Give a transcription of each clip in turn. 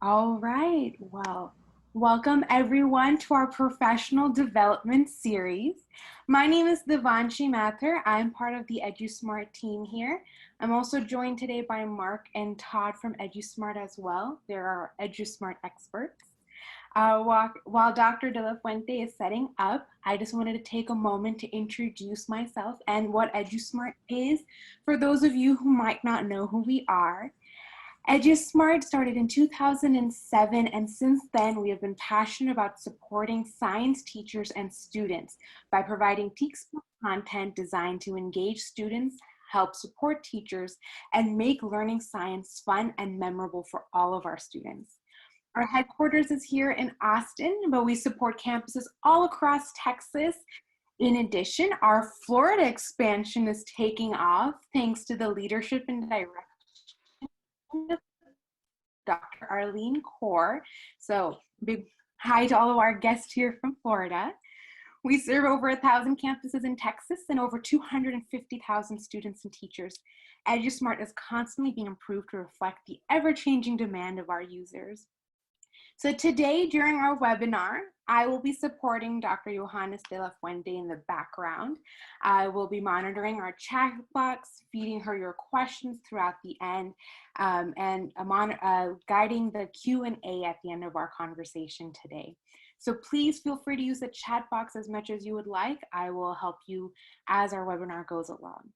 All right, well, welcome everyone to our professional development series. My name is Devanshi Mathur. I'm part of the EduSmart team here. I'm also joined today by Mark and Todd from EduSmart as well. They're our EduSmart experts. While Dr. De La Fuente is setting up, I just wanted to take a moment to introduce myself and what EduSmart is for those of you who might not know who we are. EduSmart started in 2007, and since then we have been passionate about supporting science teachers and students by providing textbook content designed to engage students, help support teachers, and make learning science fun and memorable for all of our students. Our headquarters is here in Austin, but we support campuses all across Texas. In addition, our Florida expansion is taking off thanks to the leadership and direction Dr. Arlene Kaur. So big hi to all of our guests here from Florida. We serve over 1,000 campuses in Texas and over 250,000 students and teachers. EduSmart is constantly being improved to reflect the ever-changing demand of our users. So today, during our webinar, I will be supporting Dr. Yohanis de la Fuente in the background. I will be monitoring our chat box, feeding her your questions throughout the end, and guiding the Q&A at the end of our conversation today. So please feel free to use the chat box as much as you would like. I will help you as our webinar goes along.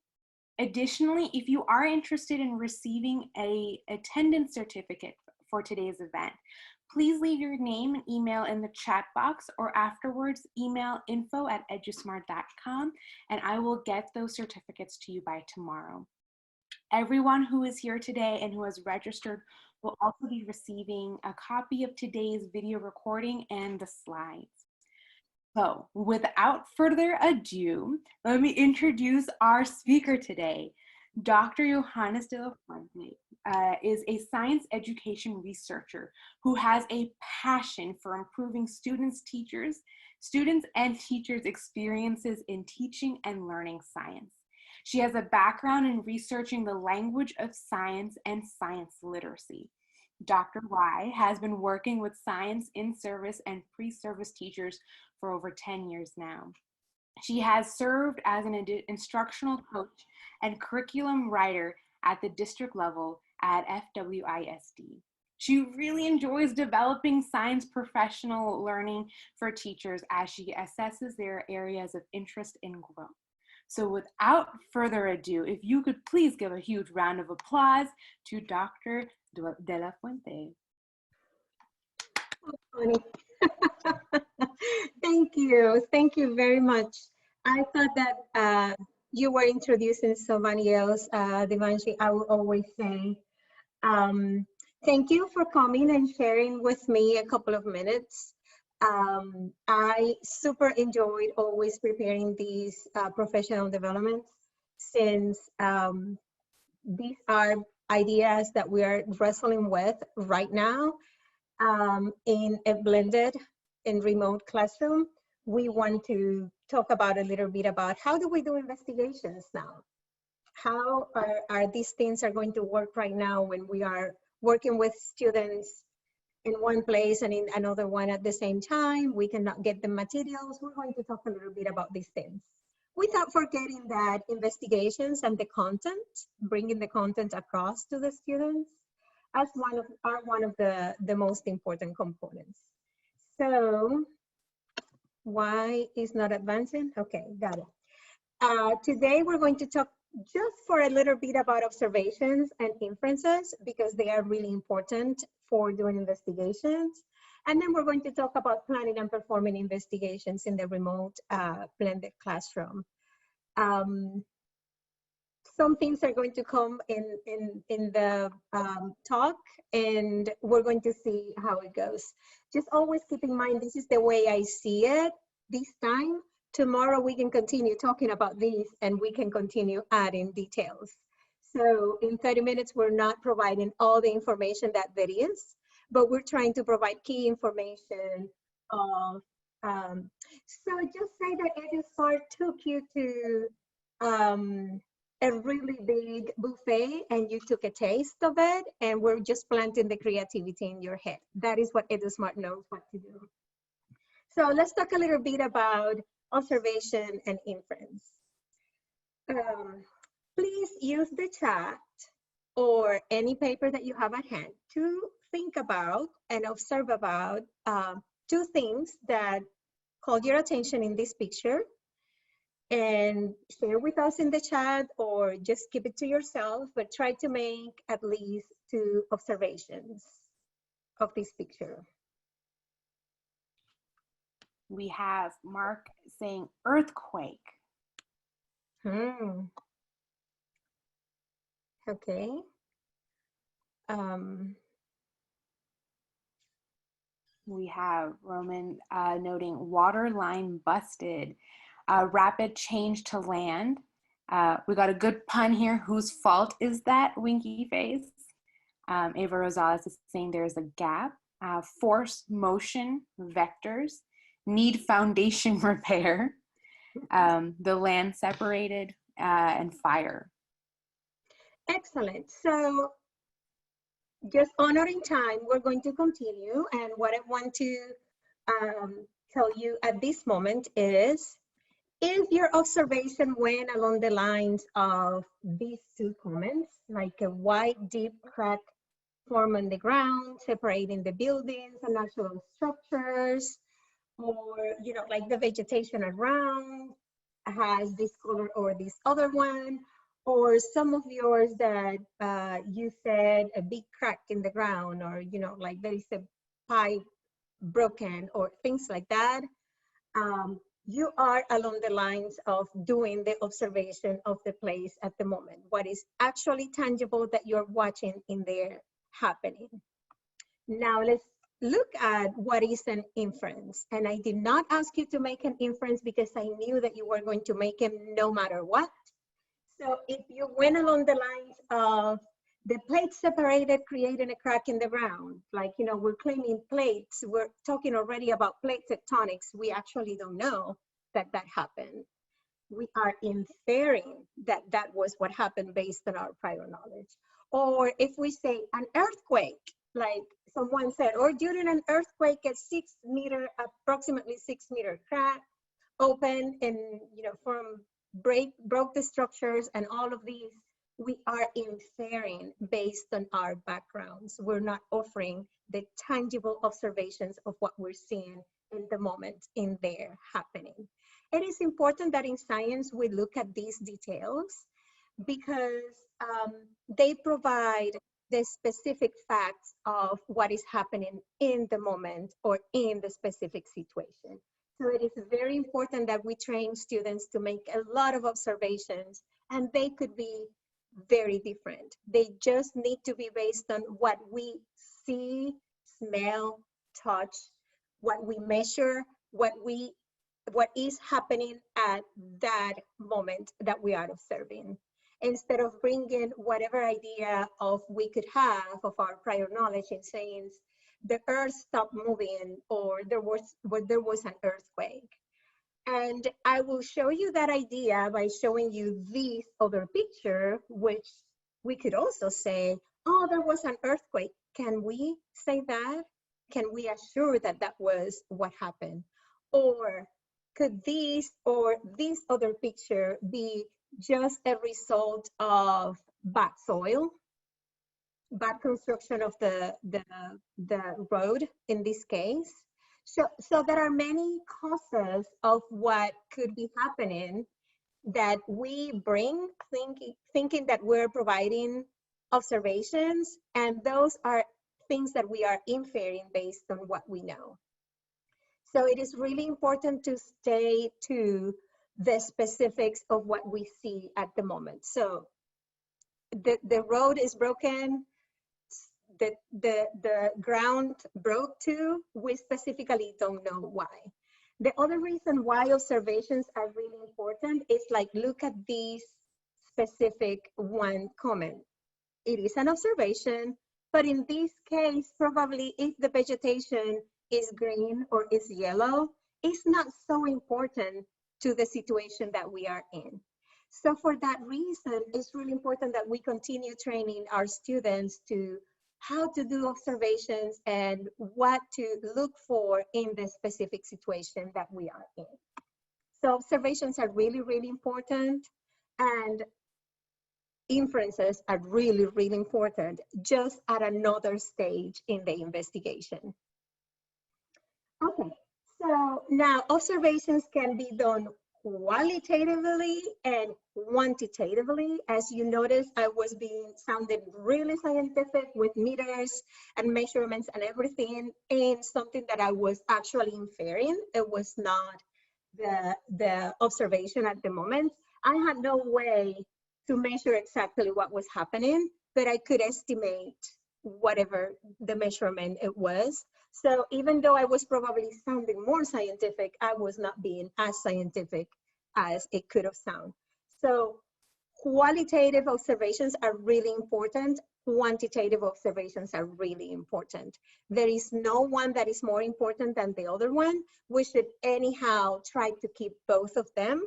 Additionally, if you are interested in receiving an attendance certificate for today's event, please leave your name and email in the chat box, or afterwards email info@edusmart.com, and I will get those certificates to you by tomorrow. Everyone who is here today and who has registered will also be receiving a copy of today's video recording and the slides. So without further ado, let me introduce our speaker today. Dr. Yohanis de la Fuente is a science education researcher who has a passion for improving students and teachers' experiences in teaching and learning science. She has a background in researching the language of science and science literacy. Dr. Y has been working with science in service and pre-service teachers for over 10 years now. She has served as an instructional coach and curriculum writer at the district level at FWISD. She really enjoys developing science professional learning for teachers as she assesses their areas of interest and growth. So without further ado, if you could please give a huge round of applause to Dr. De La Fuente. Thank you very much. I thought that you were introducing somebody else, Devanshi. I will always say thank you for coming and sharing with me a couple of minutes. I super enjoyed always preparing these professional developments, since these are ideas that we are wrestling with right now in a blended and remote classroom. We want to talk about a little bit about how do we do investigations now? How are these things are going to work right now when we are working with students in one place and in another one at the same time? We cannot get the materials. We're going to talk a little bit about these things, without forgetting that investigations and the content, bringing the content across to the students, as one of the most important components. So why is not advancing? Okay, got it. Today we're going to talk just for a little bit about observations and inferences, because they are really important for doing investigations. And then we're going to talk about planning and performing investigations in the remote blended classroom. Some things are going to come in the talk, and we're going to see how it goes. Just always keep in mind, this is the way I see it this time. Tomorrow we can continue talking about these, and we can continue adding details. So in 30 minutes, we're not providing all the information that there is, but we're trying to provide key information of, so just say that EduSmart took you to a really big buffet and you took a taste of it, and we're just planting the creativity in your head. That is what EduSmart knows what to do. So let's talk a little bit about observation and inference. Please use the chat or any paper that you have at hand to think about and observe about two things that called your attention in this picture, and share with us in the chat or just keep it to yourself, but try to make at least two observations of this picture. We have Mark saying earthquake. Okay. We have Roman noting water line busted. Rapid change to land. We got a good pun here. Whose fault is that? Winky face. Ava Rosales is saying there's a gap. Force, motion, vectors. Need foundation repair. The land separated, and fire. Excellent. So just honoring time, we're going to continue. And what I want to tell you at this moment is, if your observation went along the lines of these two comments, like a wide, deep crack form on the ground, separating the buildings and natural structures, or, you know, like the vegetation around has this color or this other one, or some of yours that you said a big crack in the ground, or, you know, like there is a pipe broken or things like that. You are along the lines of doing the observation of the place at the moment, what is actually tangible that you're watching in there happening. Now let's look at what is an inference. And I did not ask you to make an inference because I knew that you were going to make them no matter what. So if you went along the lines of the plates separated, creating a crack in the ground, like, you know, we're claiming plates, we're talking already about plate tectonics. We actually don't know that that happened. We are inferring that that was what happened based on our prior knowledge. Or if we say an earthquake, like someone said, or during an earthquake, a approximately 6 meter crack open and, you know, broke the structures and all of these. We are inferring based on our backgrounds. We're not offering the tangible observations of what we're seeing in the moment in there happening. It is important that in science we look at these details because they provide the specific facts of what is happening in the moment or in the specific situation. So it is very important that we train students to make a lot of observations, and they could be very different. They just need to be based on what we see, smell, touch, what we measure, what is happening at that moment that we are observing. Instead of bringing whatever idea of we could have of our prior knowledge and saying the earth stopped moving or there was an earthquake. And I will show you that idea by showing you this other picture, which we could also say, oh, there was an earthquake. Can we say that? Can we assure that that was what happened? Or could this or this other picture be just a result of bad soil, bad construction of the road in this case? So there are many causes of what could be happening that we bring thinking that we're providing observations, and those are things that we are inferring based on what we know. So it is really important to stay to the specifics of what we see at the moment. So the road is broken, the ground broke too. We specifically don't know why. The other reason why observations are really important is like, look at this specific one comment. It is an observation, but in this case, probably if the vegetation is green or is yellow, it's not so important to the situation that we are in. So for that reason, it's really important that we continue training our students to how to do observations and what to look for in the specific situation that we are in. So observations are really, really important, and inferences are really, really important, just at another stage in the investigation. Okay, so now observations can be done qualitatively and quantitatively. As you notice, I was sounded really scientific with meters and measurements and everything in something that I was actually inferring. It was not the observation at the moment. I had no way to measure exactly what was happening, but I could estimate whatever the measurement it was. So even though I was probably sounding more scientific, I was not being as scientific as it could have sounded. So qualitative observations are really important. Quantitative observations are really important. There is no one that is more important than the other one. We should anyhow try to keep both of them.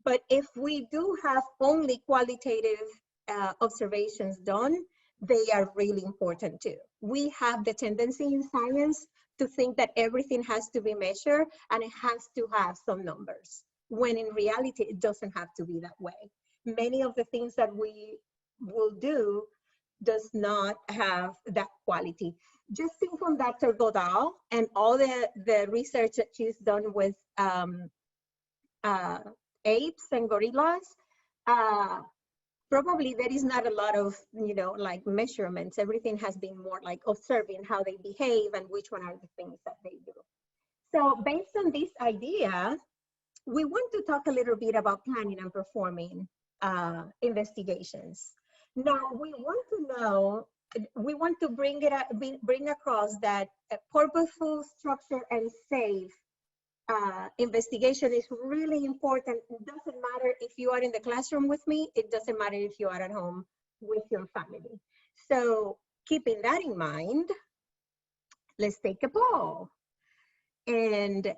But if we do have only qualitative observations done, they are really important too. We have the tendency in science to think that everything has to be measured and it has to have some numbers, when in reality, it doesn't have to be that way. Many of the things that we will do does not have that quality. Just think on Dr. Godal and all the research that she's done with apes and gorillas. Probably there is not a lot of, like measurements. Everything has been more like observing how they behave and which one are the things that they do. So based on this idea, we want to talk a little bit about planning and performing investigations. Now, we want to bring across that a purposeful, structured, and safe investigation is really important. It doesn't matter if you are in the classroom with me, it doesn't matter if you are at home with your family. So keeping that in mind, let's take a poll. And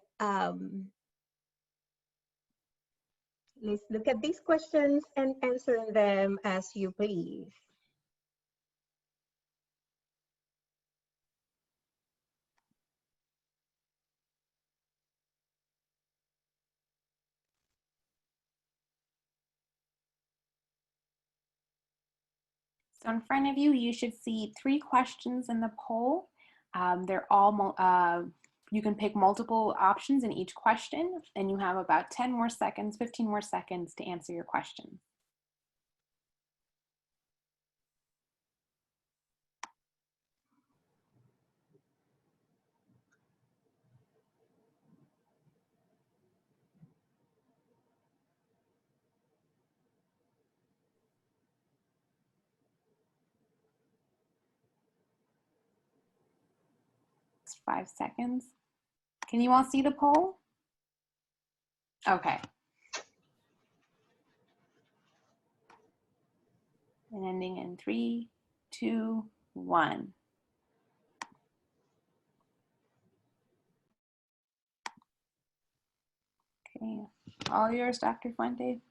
let's look at these questions and answer them as you please. So in front of you, you should see 3 questions in the poll. They're all, you can pick multiple options in each question, and you have about 10 more seconds, 15 more seconds to answer your question. It's 5 seconds. Can you all see the poll? Okay. And ending in 3, 2, 1. Okay, all yours, Dr. Fuente.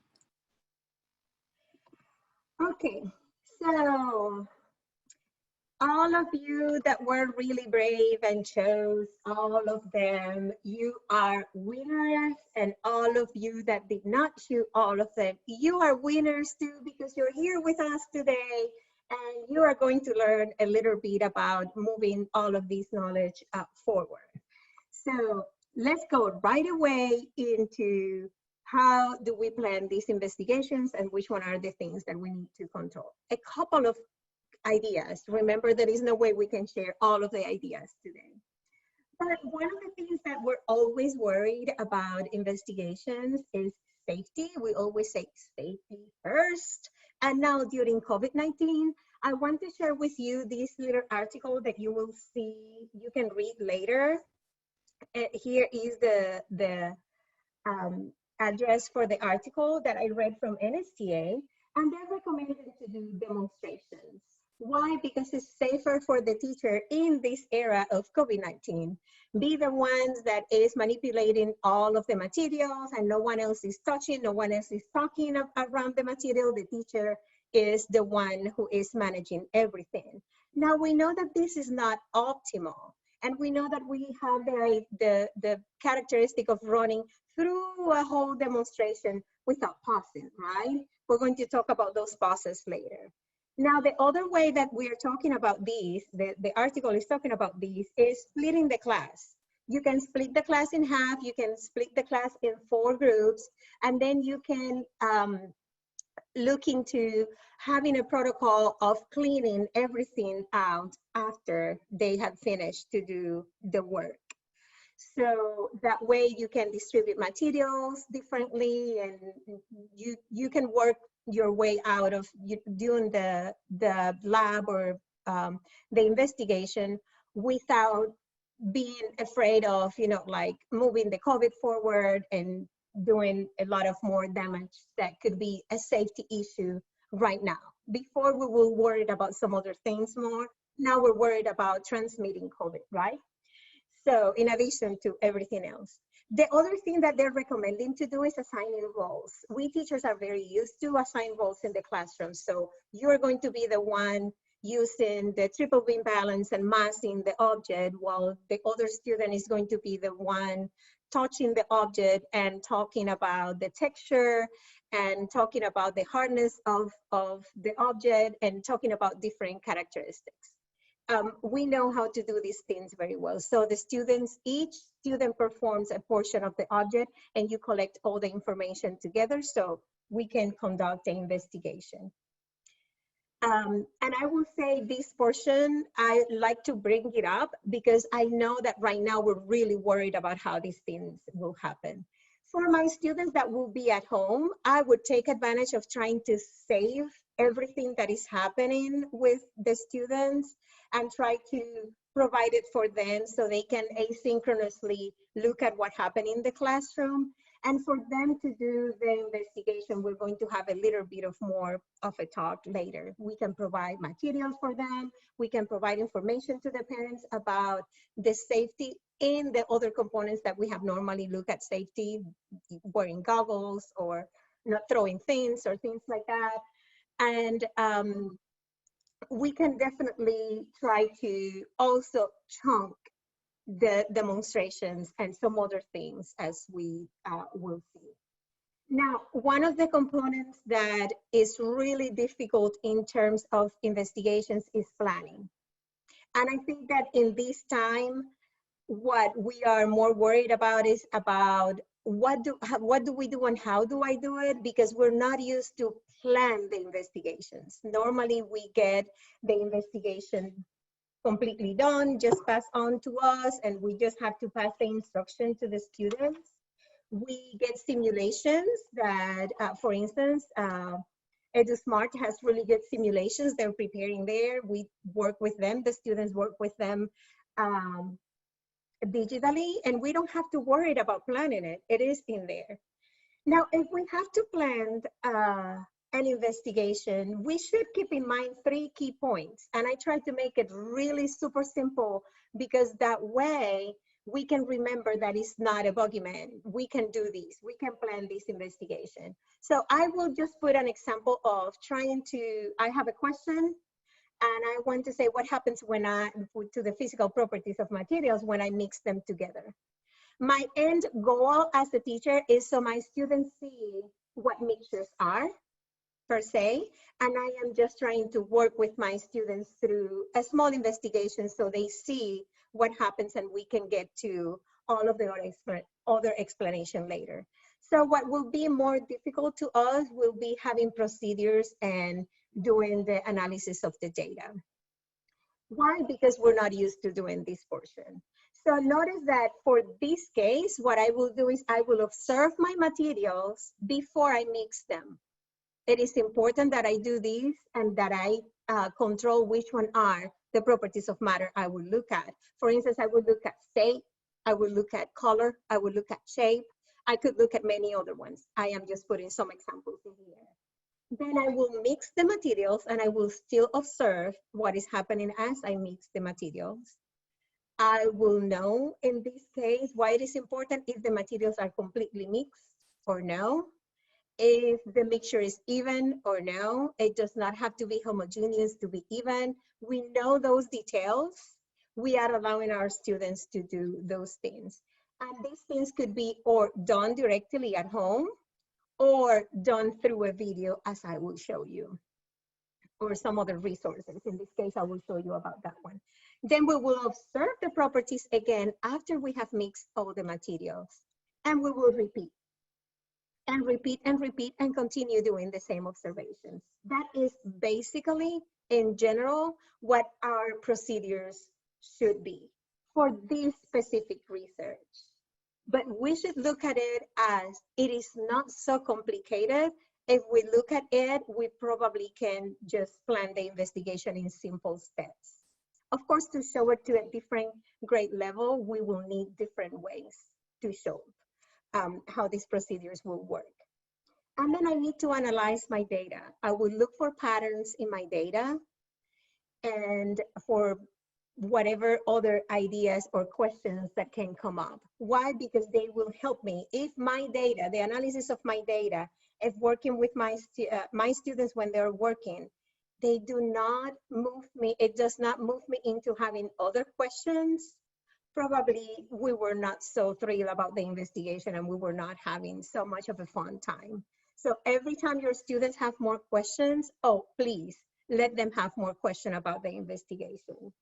Okay, so all of you that were really brave and chose all of them, you are winners, and all of you that did not choose all of them, you are winners too, because you're here with us today and you are going to learn a little bit about moving all of this knowledge forward. So let's go right away into how do we plan these investigations and which one are the things that we need to control. A couple of ideas. Remember, there is no way we can share all of the ideas today. But one of the things that we're always worried about investigations is safety. We always say safety first. And now during COVID-19, I want to share with you this little article that you will see, you can read later. Here is the address for the article that I read from NSTA, and they're recommended to do demonstrations. Why? Because it's safer for the teacher in this era of COVID-19. Be the ones that is manipulating all of the materials and no one else is touching, no one else is talking around the material. The teacher is the one who is managing everything. Now we know that this is not optimal. And we know that we have the characteristic of running through a whole demonstration without pausing, right? We're going to talk about those pauses later. Now, the other way that we're talking about these, the article is talking about these, is splitting the class. You can split the class in half, you can split the class in 4 groups, and then you can look into having a protocol of cleaning everything out after they have finished to do the work. So that way you can distribute materials differently, and you can work your way out of doing the lab or the investigation without being afraid of, like moving the COVID forward and doing a lot of more damage that could be a safety issue right now. Before we were worried about some other things more, now we're worried about transmitting COVID, right? So in addition to everything else. The other thing that they're recommending to do is assigning roles. We teachers are very used to assign roles in the classroom. So you're going to be the one using the triple beam balance and massing the object, while the other student is going to be the one touching the object and talking about the texture and talking about the hardness of the object and talking about different characteristics. We know how to do these things very well. So the students, each student performs a portion of the object and you collect all the information together so we can conduct an investigation. And I will say this portion, I like to bring it up because I know that right now we're really worried about how these things will happen. For my students that will be at home, I would take advantage of trying to save everything that is happening with the students and try to provide it for them so they can asynchronously look at what happened in the classroom. And for them to do the investigation, we're going to have a little bit of more of a talk later. We can provide materials for them. We can provide information to the parents about the safety in the other components that we have normally look at safety, wearing goggles or not throwing things or things like that. And we can definitely try to also chunk the demonstrations and some other things as we will see. Now, one of the components that is really difficult in terms of investigations is planning. And I think that in this time, what we are more worried about is about what do we do and how do I do it, because we're not used to plan the investigations. Normally we get the investigation completely done, just pass on to us, and we just have to pass the instruction to the students. We get simulations that, for instance, EduSmart has really good simulations. They're preparing there. We work with them. The students work with them digitally, and we don't have to worry about planning it. It is in there. Now, if we have to plan an investigation, we should keep in mind 3 key points. And I try to make it really super simple because that way we can remember that it's not a boogeyman. We can do this. We can plan this investigation. So I will just put an example of trying to, I have a question and I want to say what happens when to the physical properties of materials when I mix them together. My end goal as a teacher is so my students see what mixtures are per se, and I am just trying to work with my students through a small investigation so they see what happens and we can get to all of the other explanation later. So what will be more difficult to us will be having procedures and doing the analysis of the data. Why? Because we're not used to doing this portion. So notice that for this case, what I will do is I will observe my materials before I mix them. It is important that I do this and that I control which one are the properties of matter I will look at. For instance, I would look at state, I would look at color, I would look at shape. I could look at many other ones. I am just putting some examples in here. Then I will mix the materials and I will still observe what is happening as I mix the materials. I will know in this case why it is important if the materials are completely mixed or no, if the mixture is even or no. It does not have to be homogeneous to be even. We know those details. We are allowing our students to do those things. And these things could be or done directly at home or done through a video, as I will show you, or some other resources. In this case, I will show you about that one. Then we will observe the properties again after we have mixed all the materials. And we will repeat and repeat and repeat and continue doing the same observations. That is basically, in general, what our procedures should be for this specific research. But we should look at it as it is not so complicated. If we look at it, we probably can just plan the investigation in simple steps. Of course, to show it to a different grade level, we will need different ways to show how these procedures will work. And then I need to analyze my data. I will look for patterns in my data and for whatever other ideas or questions that can come up. Why? Because they will help me. If my data, the analysis of my data, if working with my students when they're working, they do not move me, it does not move me into having other questions, probably we were not so thrilled about the investigation and we were not having so much of a fun time. So every time your students have more questions, oh, please let them have more questions about the investigation.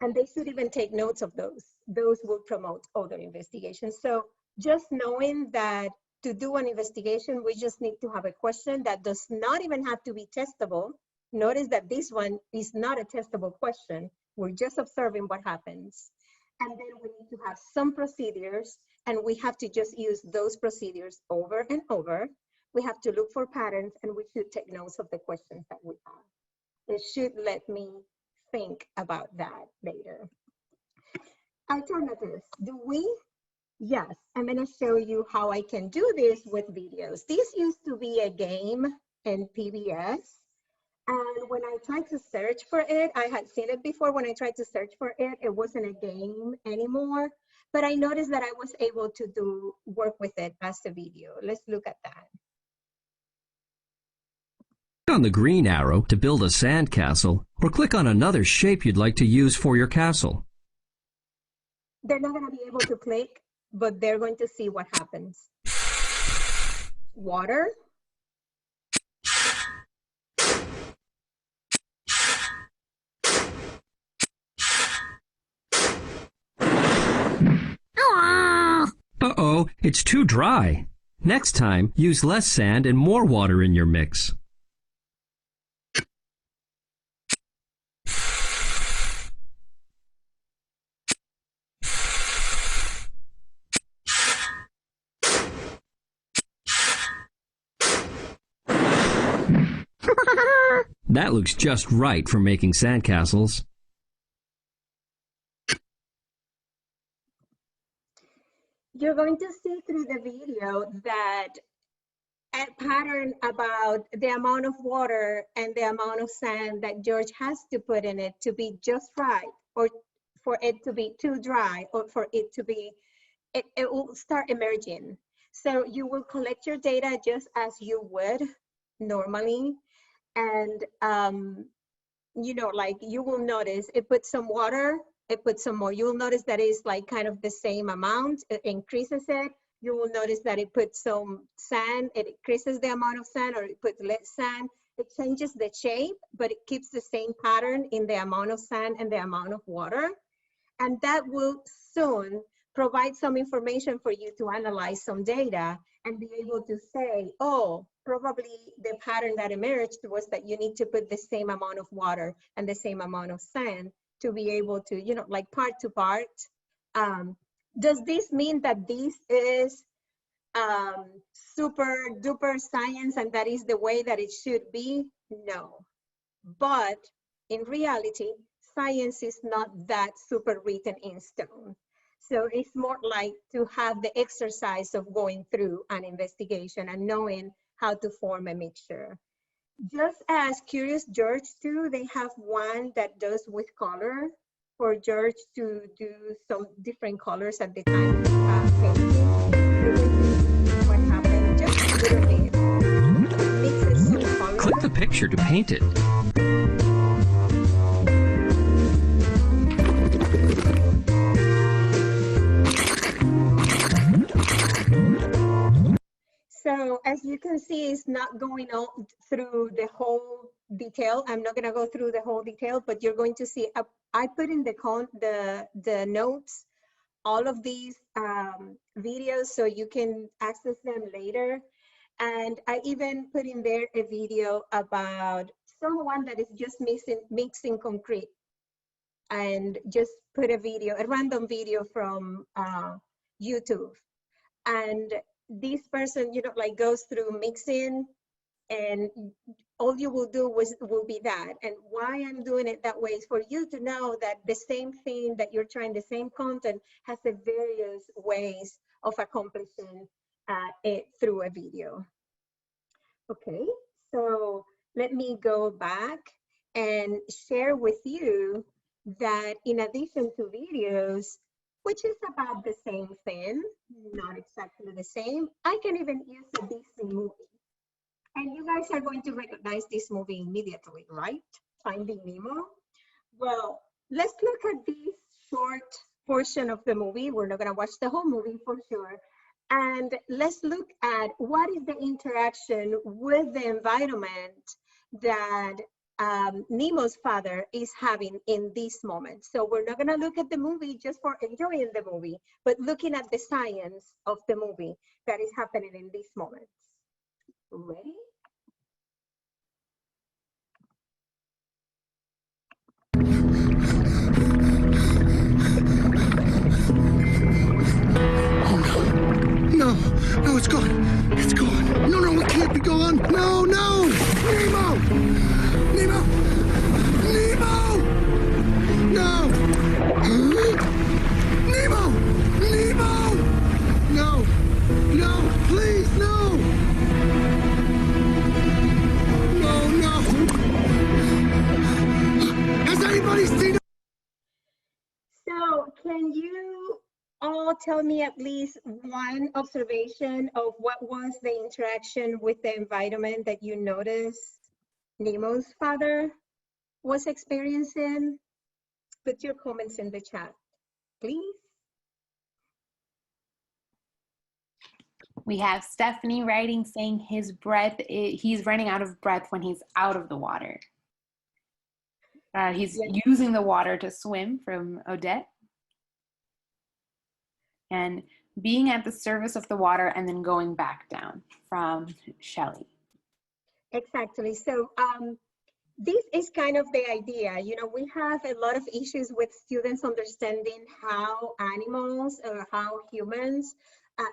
And they should even take notes of those. Those will promote other investigations. So just knowing that to do an investigation, we just need to have a question that does not even have to be testable. Notice that this one is not a testable question. We're just observing what happens. And then we need to have some procedures, and we have to just use those procedures over and over. We have to look for patterns, and we should take notes of the questions that we have. It should let me think about that later. Alternatives, do we? Yes, I'm gonna show you how I can do this with videos. This used to be a game in PBS. And when I tried to search for it, I had seen it before. When I tried to search for it, it wasn't a game anymore. But I noticed that I was able to work with it as a video. Let's look at that. Click on the green arrow to build a sand castle, or click on another shape you'd like to use for your castle. They're not going to be able to click, but they're going to see what happens. Water. Uh-oh, it's too dry. Next time, use less sand and more water in your mix. That looks just right for making sandcastles. You're going to see through the video that a pattern about the amount of water and the amount of sand that George has to put in it to be just right, or for it to be too dry, or for it to be, it will start emerging. So you will collect your data just as you would normally. And, you know, like you will notice it puts some water, it puts some more. You'll notice that it's like kind of the same amount, it increases it. You will notice that it puts some sand, it increases the amount of sand, or it puts less sand. It changes the shape, but it keeps the same pattern in the amount of sand and the amount of water. And that will soon provide some information for you to analyze some data and be able to say, oh, probably the pattern that emerged was that you need to put the same amount of water and the same amount of sand to be able to, you know, like part to part. Does this mean that this is super duper science and that is the way that it should be? No. But in reality, science is not that super written in stone. So it's more like to have the exercise of going through an investigation and knowing how to form a mixture. just as Curious George too, they have one that does with color for George to do some different colors at the time painting. We're going to see what happened, just a little bit. Mixes some color. Click the picture to paint it. So as you can see, it's not going on through the whole detail. I'm not gonna go through the whole detail, but you're going to see, I put in the notes, all of these videos so you can access them later. And I even put in there a video about someone that is just mixing concrete, and just put a random video from YouTube. And this person, like goes through mixing, and all you will do will be that. And why I'm doing it that way is for you to know that the same thing that you're trying, the same content has a various ways of accomplishing it through a video. Okay, so let me go back and share with you that in addition to videos, which is about the same thing, not exactly the same, I can even use a Disney movie. And you guys are going to recognize this movie immediately, right? Finding Nemo. Well, let's look at this short portion of the movie. We're not going to watch the whole movie for sure. And let's look at what is the interaction with the environment that Nemo's father is having in this moment. So we're not going to look at the movie just for enjoying the movie, but looking at the science of the movie that is happening in these moments. Ready? No, it's gone. It's gone. No, it can't be gone. No. Nemo! Nemo! No! Nemo! No, please, no! No. Has anybody seen it? So can you all tell me at least one observation of what was the interaction with the environment that you noticed Nemo's father was experiencing? Put your comments in the chat, please. We have Stephanie writing saying he's running out of breath when he's out of the water. He's using the water to swim, from Odette. And being at the surface of the water and then going back down, from Shelley. Exactly. So this is kind of the idea. We have a lot of issues with students understanding how animals or how humans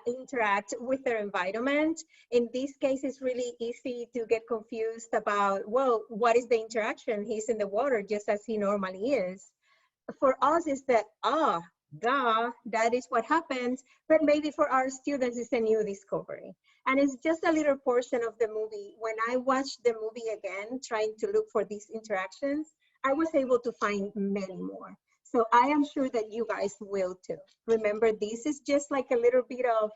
interact with their environment. In this case, it's really easy to get confused about, well, what is the interaction? He's in the water just as he normally is. For us, it's that, that is what happens, but maybe for our students, it's a new discovery. And it's just a little portion of the movie. When I watched the movie again, trying to look for these interactions, I was able to find many more. So I am sure that you guys will too. Remember, this is just like a little bit of,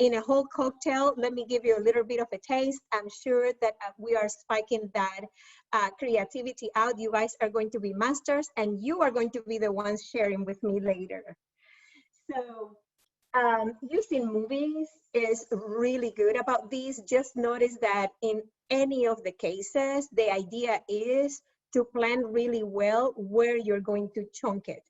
in a whole cocktail, let me give you a little bit of a taste. I'm sure that we are spiking that creativity out. You guys are going to be masters, and you are going to be the ones sharing with me later. So using movies is really good about these. Just notice that in any of the cases, the idea is to plan really well where you're going to chunk it.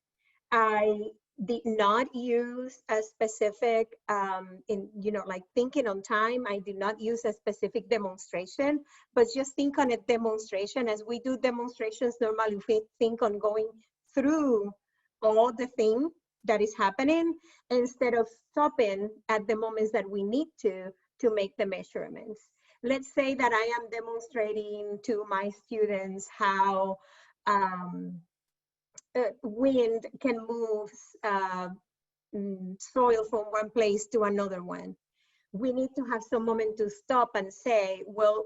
I did not use a specific, like thinking on time, I did not use a specific demonstration, but just think on a demonstration. As we do demonstrations, normally we think on going through all the thing that is happening instead of stopping at the moments that we need to make the measurements. Let's say that I am demonstrating to my students how wind can move soil from one place to another one. We need to have some moment to stop and say, well,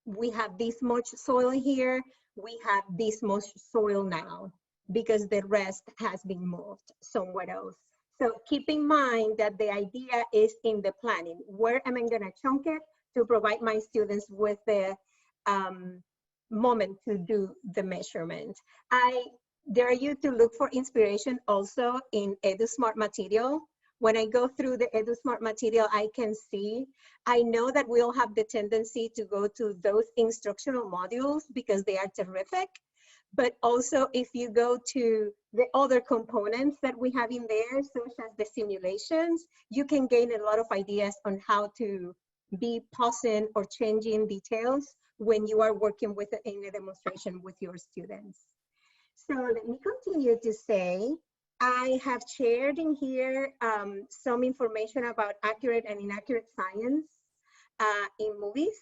we have this much soil here, we have this much soil now, because the rest has been moved somewhere else. So keep in mind that the idea is in the planning. Where am I gonna chunk it to provide my students with the moment to do the measurement? I dare you to look for inspiration also in EduSmart material. When I go through the EduSmart material, I can see, I know that we all have the tendency to go to those instructional modules because they are terrific. But also if you go to the other components that we have in there, such as the simulations, you can gain a lot of ideas on how to be pausing or changing details when you are working with in a demonstration with your students. So let me continue to say, I have shared in here some information about accurate and inaccurate science in movies,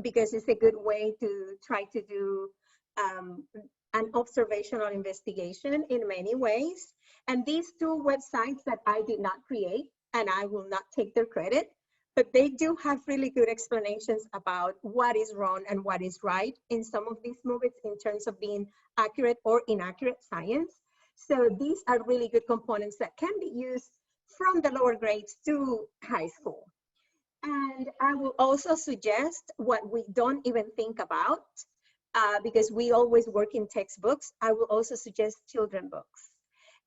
because it's a good way to try to do an observational investigation in many ways. And these two websites that I did not create, and I will not take their credit, but they do have really good explanations about what is wrong and what is right in some of these movies in terms of being accurate or inaccurate science. So these are really good components that can be used from the lower grades to high school. And I will also suggest what we don't even think about, because we always work in textbooks. I will also suggest children books.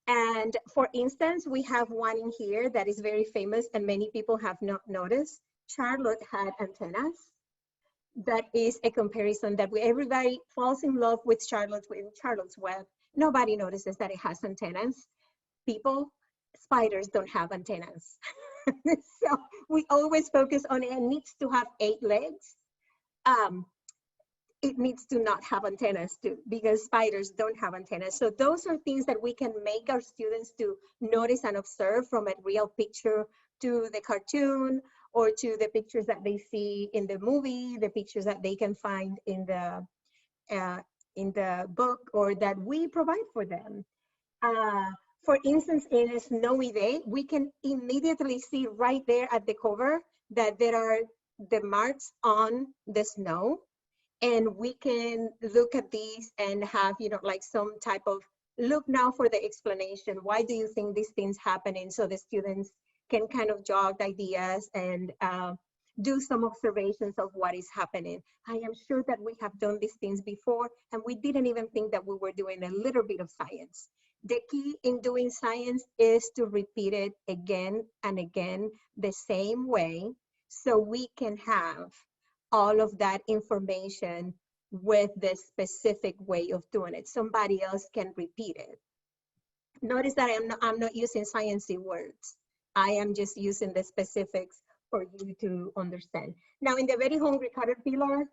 And for instance, we have one in here that is very famous and many people have not noticed. Charlotte had antennas. That is a comparison that everybody falls in love with Charlotte's Web. Nobody notices that it has antennas. People, spiders don't have antennas. So we always focus on it needs to have 8 legs. It needs to not have antennas too, because spiders don't have antennas. So those are things that we can make our students to notice and observe, from a real picture to the cartoon, or to the pictures that they see in the movie, the pictures that they can find in the book, or that we provide for them. For instance, in a snowy day, we can immediately see right there at the cover that there are the marks on the snow. And we can look at these and have, like some type of look now for the explanation. Why do you think these things happening? So the students can kind of jog ideas and do some observations of what is happening. I am sure that we have done these things before and we didn't even think that we were doing a little bit of science. The key in doing science is to repeat it again and again the same way, so we can have all of that information with the specific way of doing it. Somebody else can repeat it. Notice that I'm not using sciencey words. I am just using the specifics for you to understand. Now, in the very hungry caterpillar,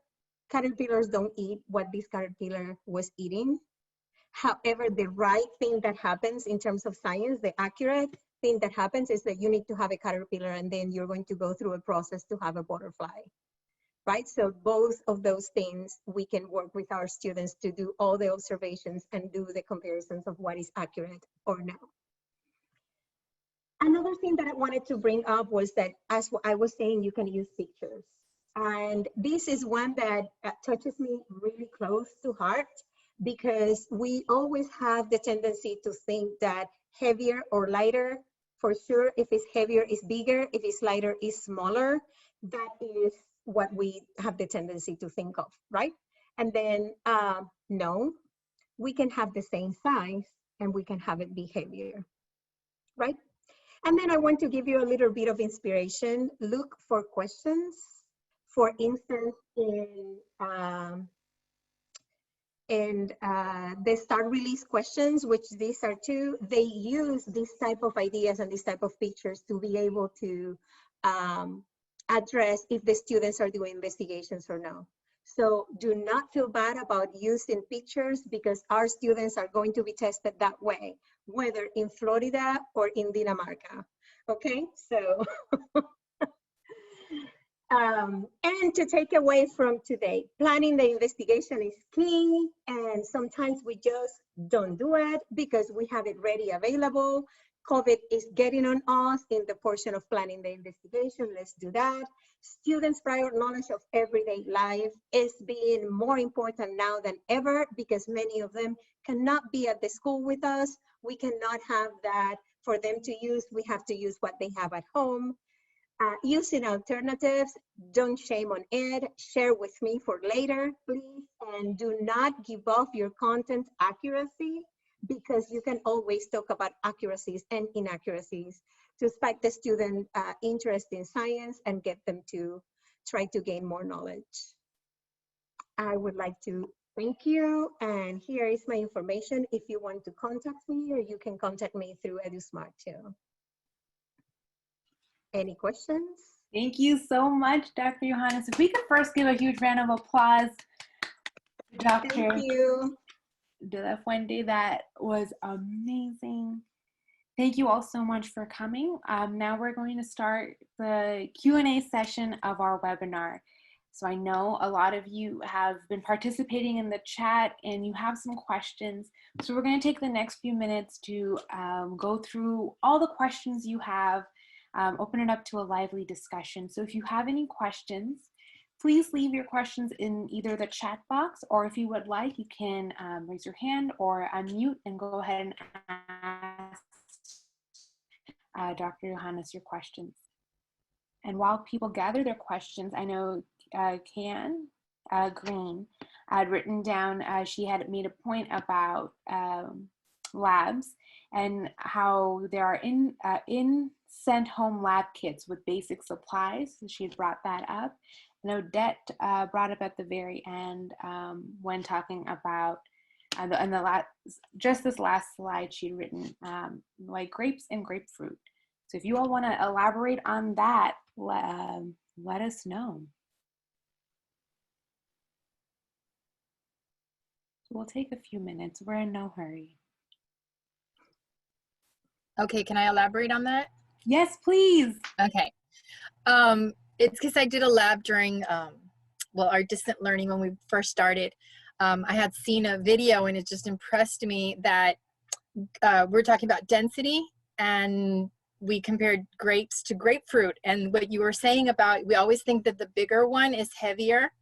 caterpillars don't eat what this caterpillar was eating. However, the right thing that happens in terms of science, the accurate thing that happens is that you need to have a caterpillar and then you're going to go through a process to have a butterfly, right? So both of those things, we can work with our students to do all the observations and do the comparisons of what is accurate or not. Another thing that I wanted to bring up was that, as I was saying, you can use pictures. And this is one that touches me really close to heart, because we always have the tendency to think that heavier or lighter, for sure, if it's heavier is bigger, if it's lighter is smaller. That is what we have the tendency to think of, right? And then no, we can have the same size and we can have it be heavier, right? And then I want to give you a little bit of inspiration. Look for questions. For instance, in the start release questions, which these are two, they use this type of ideas and this type of pictures to be able to address if the students are doing investigations or no. So do not feel bad about using pictures, because our students are going to be tested that way, whether in Florida or in Dinamarca, okay? So, and to take away from today, planning the investigation is key, and sometimes we just don't do it because we have it ready available. COVID is getting on us in the portion of planning the investigation. Let's do that. Students' prior knowledge of everyday life is being more important now than ever because many of them cannot be at the school with us. We cannot have that for them to use. We have to use what they have at home. Using alternatives, don't shame on it. Share with me for later, please. And do not give off your content accuracy, because you can always talk about accuracies and inaccuracies to spike the student interest in science and get them to try to gain more knowledge. I would like to thank you. And here is my information if you want to contact me, or you can contact me through EduSmart too. Any questions? Thank you so much, Dr. Yohanis. If we could first give a huge round of applause to Dr. Thank you. De La Fuente, that was amazing. Thank you all so much for coming. Now we're going to start the Q&A session of our webinar. So I know a lot of you have been participating in the chat and you have some questions. So we're going to take the next few minutes to go through all the questions you have, open it up to a lively discussion. So if you have any questions, please leave your questions in either the chat box, or if you would like, you can raise your hand or unmute and go ahead and ask Dr. Yohanis your questions. And while people gather their questions, I know Can Green had written down, she had made a point about labs and how there are sent home lab kits with basic supplies. So she had brought that up. And Odette brought up at the very end when talking about just this last slide she'd written, like grapes and grapefruit. So if you all want to elaborate on that, let us know. We'll take a few minutes. We're in no hurry. Okay, can I elaborate on that? Yes, please. Okay. It's because I did a lab during, well, our distant learning when we first started. I had seen a video and it just impressed me that we're talking about density, and we compared grapes to grapefruit. And what you were saying about, we always think that the bigger one is heavier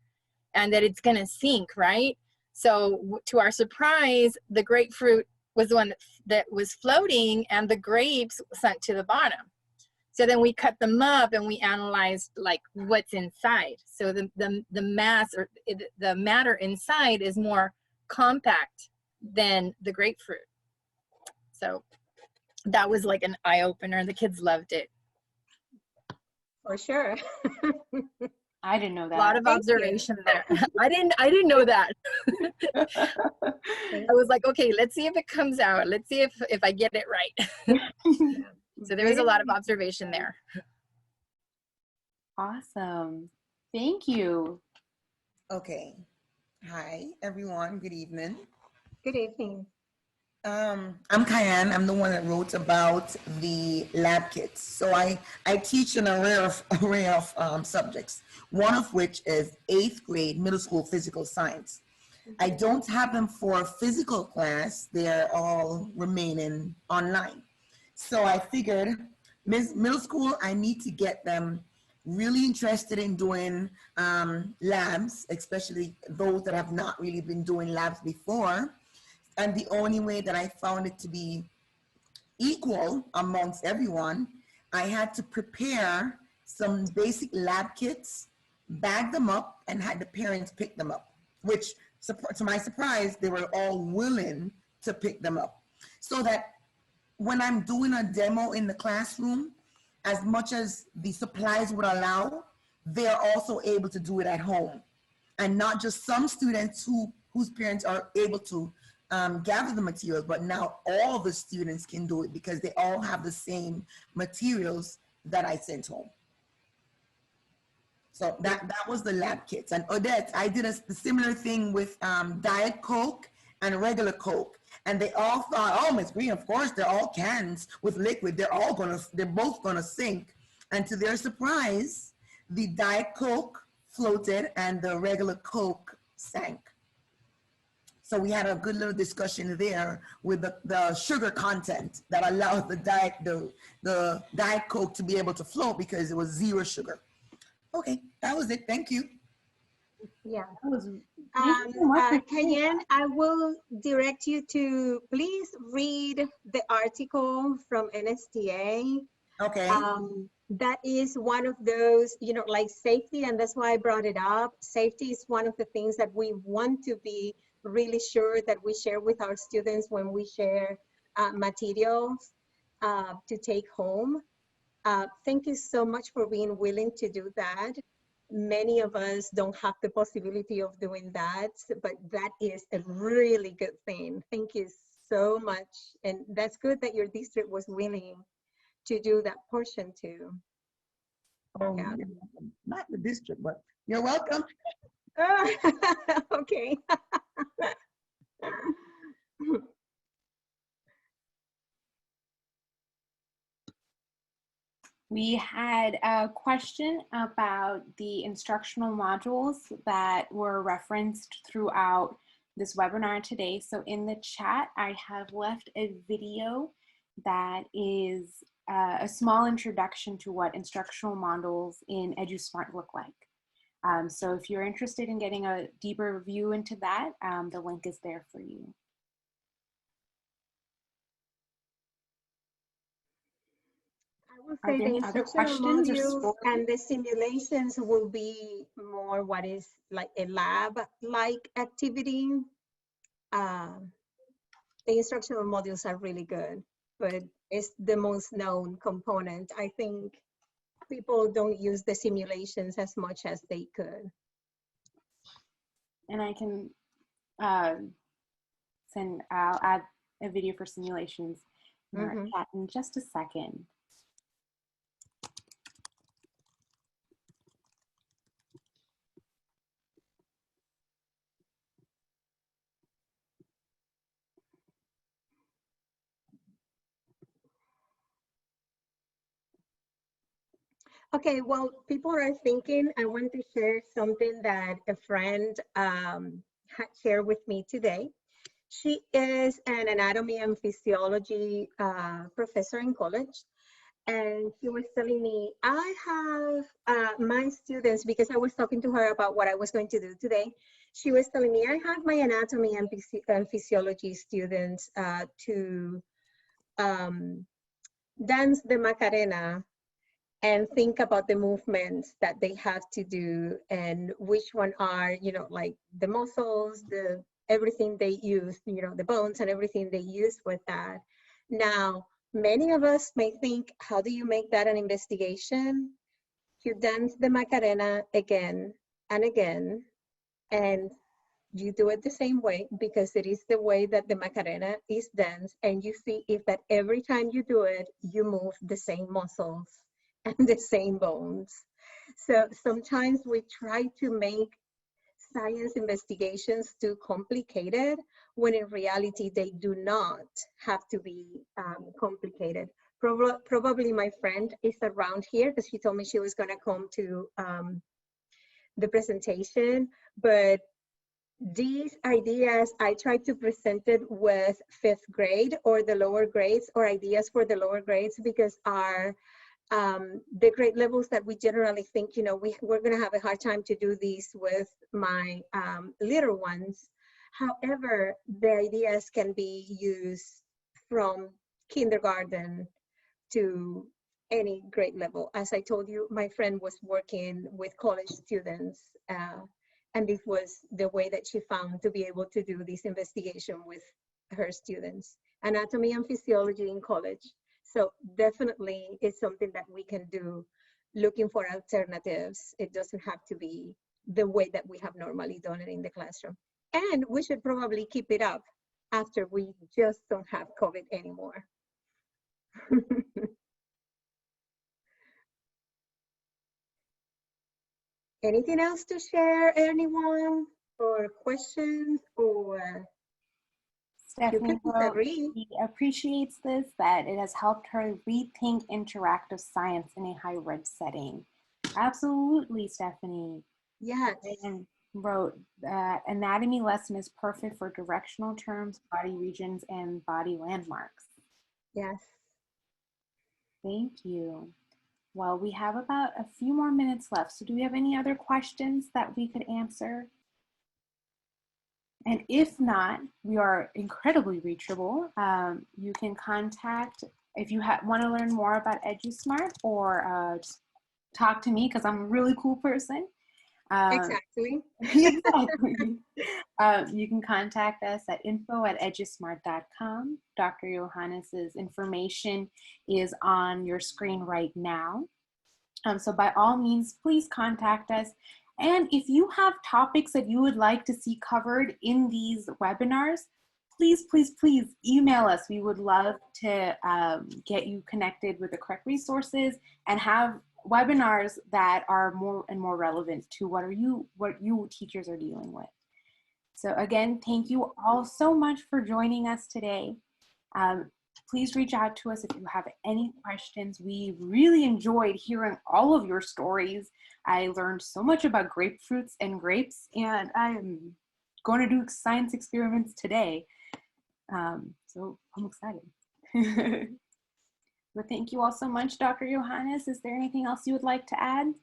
and that it's gonna sink, right? So to our surprise, the grapefruit was the one that was floating and the grapes sunk to the bottom. So then we cut them up and we analyzed like what's inside. So the mass or the matter inside is more compact than the grapefruit. So that was like an eye opener. The kids loved it. For sure. I didn't know that. A lot of observation there. I didn't know that. I was like, okay, let's see if it comes out. Let's see if I get it right. So there was a lot of observation there. Awesome. Thank you. Okay. Hi, everyone. Good evening. Good evening. I'm Kyan. I'm the one that wrote about the lab kits. So I teach an array of subjects, one of which is 8th grade middle school physical science. I don't have them for physical class. They're all remaining online. So I figured middle school, I need to get them really interested in doing labs, especially those that have not really been doing labs before. And the only way that I found it to be equal amongst everyone, I had to prepare some basic lab kits, bag them up, and had the parents pick them up, which to my surprise, they were all willing to pick them up. So that when I'm doing a demo in the classroom, as much as the supplies would allow, they're also able to do it at home. And not just some students whose parents are able to gather the materials, but now all the students can do it because they all have the same materials that I sent home. So that was the lab kits. And Odette, I did a similar thing with Diet Coke and regular Coke. And they all thought, oh, Ms. Green, of course, they're all cans with liquid. They're both gonna sink. And to their surprise, the Diet Coke floated and the regular Coke sank. So we had a good little discussion there with the sugar content that allowed the Diet Coke to be able to float because it was 0 sugar. Okay, that was it. Thank you. Yeah. That was, thank you so much for sharing Cayenne, I will direct you to please read the article from NSTA. Okay. That is one of those, you know, like safety, and that's why I brought it up. Safety is one of the things that we want to be really sure that we share with our students when we share materials to take home. Thank you so much for being willing to do that. Many of us don't have the possibility of doing that, but that is a really good thing. Thank you so much. And that's good that your district was willing to do that portion too. Oh, Yeah. not the district, but you're welcome. Okay. We had a question about the instructional modules that were referenced throughout this webinar today. So in the chat, I have left a video that is a small introduction to what instructional modules in EduSmart look like. So if you're interested in getting a deeper view into that, the link is there for you. I will Are say there the any other instructional questions or modules stories? and the simulations will be more what is like a lab-like activity. The instructional modules are really good, but it's the most known component. I think people don't use the simulations as much as they could. And I can I'll add a video for simulations in our chat in just a second. Okay, well, people are thinking, I want to share something that a friend had shared with me today. She is an anatomy and physiology professor in college. And she was telling me, I have my students, because I was talking to her about what I was going to do today. She was telling me, I have my anatomy and physiology students to dance the Macarena and think about the movements that they have to do and which one are, you know, like the muscles, everything they use, you know, the bones and everything they use with that. Now, many of us may think, how do you make that an investigation? You dance the Macarena again and again, and you do it the same way because it is the way that the Macarena is danced, and you see if that every time you do it, you move the same muscles and the same bones. So sometimes we try to make science investigations too complicated when in reality they do not have to be complicated. Probably my friend is around here because she told me she was going to come to the presentation, but these ideas, I try to present it with 5th grade or the lower grades, or ideas for the lower grades, because the grade levels that we generally think, you know, we're going to have a hard time to do these with my little ones. However, the ideas can be used from kindergarten to any grade level. As I told you, my friend was working with college students, and this was the way that she found to be able to do this investigation with her students. Anatomy and physiology in college. So definitely it's something that we can do, looking for alternatives. It doesn't have to be the way that we have normally done it in the classroom. And we should probably keep it up after we just don't have COVID anymore. Anything else to share, anyone? Or questions, or Stephanie disagree? appreciates this, that it has helped her rethink interactive science in a hybrid setting. Absolutely, Stephanie. Yes. And wrote that anatomy lesson is perfect for directional terms, body regions, and body landmarks. Yes. Thank you. Well, we have about a few more minutes left. So do we have any other questions that we could answer? And if not, we are incredibly reachable. You can contact, if you want to learn more about EduSmart, or just talk to me because I'm a really cool person. Exactly. Exactly. You can contact us at info@edusmart.com. Dr. Yohanis's information is on your screen right now. So by all means, please contact us. And if you have topics that you would like to see covered in these webinars, please, please, please email us. We would love to get you connected with the correct resources and have webinars that are more and more relevant to what you teachers are dealing with. So again, thank you all so much for joining us today. Please reach out to us if you have any questions. We really enjoyed hearing all of your stories. I learned so much about grapefruits and grapes, and I'm going to do science experiments today. So I'm excited. But thank you all so much, Dr. Yohanis. Is there anything else you would like to add?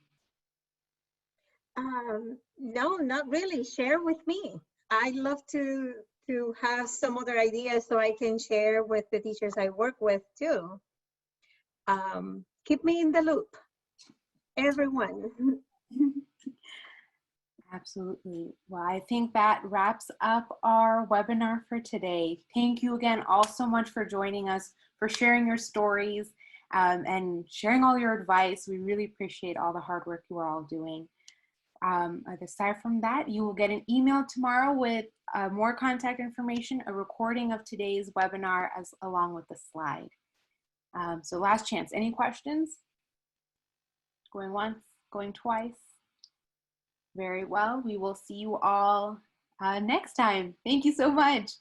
No, not really. Share with me. I'd love to have some other ideas so I can share with the teachers I work with too. Keep me in the loop, everyone. Absolutely. Well, I think that wraps up our webinar for today. Thank you again all so much for joining us, for sharing your stories, and sharing all your advice. We really appreciate all the hard work you are all doing. Aside from that, you will get an email tomorrow with more contact information, a recording of today's webinar, along with the slide. So last chance, any questions? Going once, going twice? Very well, we will see you all next time. Thank you so much.